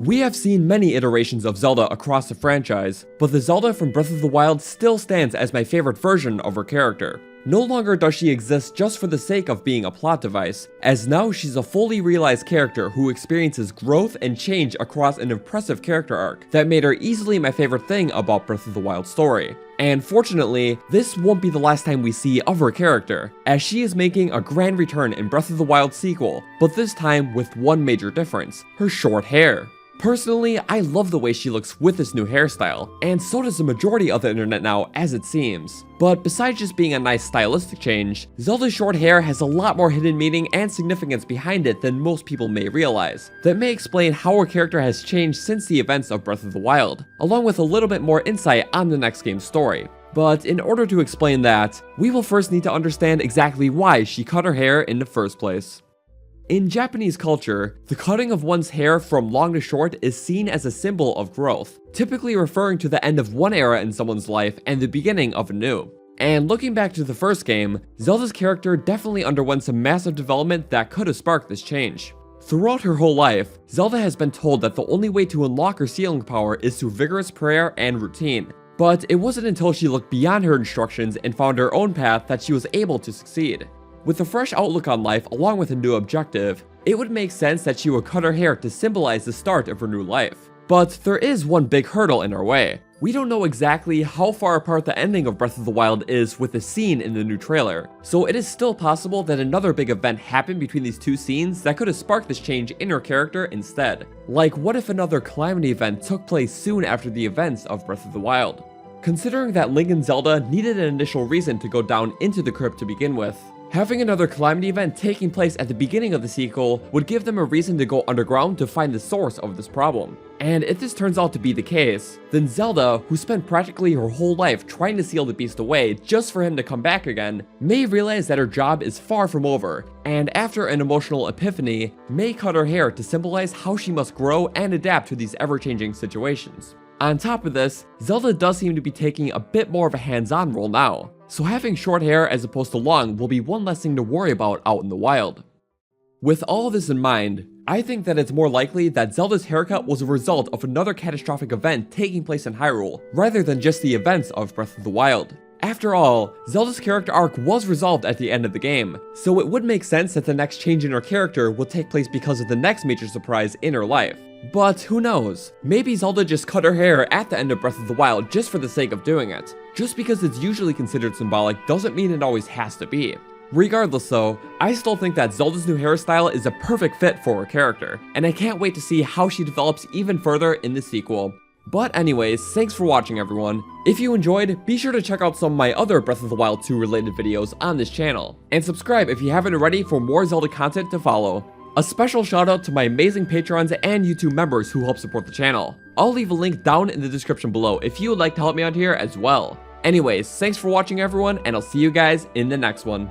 We have seen many iterations of Zelda across the franchise, but the Zelda from Breath of the Wild still stands as my favorite version of her character. No longer does she exist just for the sake of being a plot device, as now she's a fully realized character who experiences growth and change across an impressive character arc that made her easily my favorite thing about Breath of the Wild story. And fortunately, this won't be the last time we see of her character, as she is making a grand return in Breath of the Wild sequel, but this time with one major difference: her short hair. Personally, I love the way she looks with this new hairstyle, and so does the majority of the internet now, as it seems. But besides just being a nice stylistic change, Zelda's short hair has a lot more hidden meaning and significance behind it than most people may realize, that may explain how her character has changed since the events of Breath of the Wild, along with a little bit more insight on the next game's story. But in order to explain that, we will first need to understand exactly why she cut her hair in the first place. In Japanese culture, the cutting of one's hair from long to short is seen as a symbol of growth, typically referring to the end of one era in someone's life and the beginning of a new. And looking back to the first game, Zelda's character definitely underwent some massive development that could have sparked this change. Throughout her whole life, Zelda has been told that the only way to unlock her sealing power is through vigorous prayer and routine. But it wasn't until she looked beyond her instructions and found her own path that she was able to succeed. With a fresh outlook on life along with a new objective, it would make sense that she would cut her hair to symbolize the start of her new life. But there is one big hurdle in our way. We don't know exactly how far apart the ending of Breath of the Wild is with the scene in the new trailer, so it is still possible that another big event happened between these two scenes that could have sparked this change in her character instead. Like, what if another calamity event took place soon after the events of Breath of the Wild? Considering that Link and Zelda needed an initial reason to go down into the crypt to begin with, having another calamity event taking place at the beginning of the sequel would give them a reason to go underground to find the source of this problem. And if this turns out to be the case, then Zelda, who spent practically her whole life trying to seal the beast away just for him to come back again, may realize that her job is far from over, and after an emotional epiphany, may cut her hair to symbolize how she must grow and adapt to these ever-changing situations. On top of this, Zelda does seem to be taking a bit more of a hands-on role now, so having short hair as opposed to long will be one less thing to worry about out in the wild. With all of this in mind, I think that it's more likely that Zelda's haircut was a result of another catastrophic event taking place in Hyrule, rather than just the events of Breath of the Wild. After all, Zelda's character arc was resolved at the end of the game, so it would make sense that the next change in her character will take place because of the next major surprise in her life. But who knows, maybe Zelda just cut her hair at the end of Breath of the Wild just for the sake of doing it. Just because it's usually considered symbolic doesn't mean it always has to be. Regardless though, I still think that Zelda's new hairstyle is a perfect fit for her character, and I can't wait to see how she develops even further in the sequel. But anyways, thanks for watching everyone. If you enjoyed, be sure to check out some of my other Breath of the Wild 2 related videos on this channel, and subscribe if you haven't already for more Zelda content to follow. A special shout out to my amazing patrons and YouTube members who help support the channel. I'll leave a link down in the description below if you would like to help me out here as well. Anyways, thanks for watching everyone, and I'll see you guys in the next one.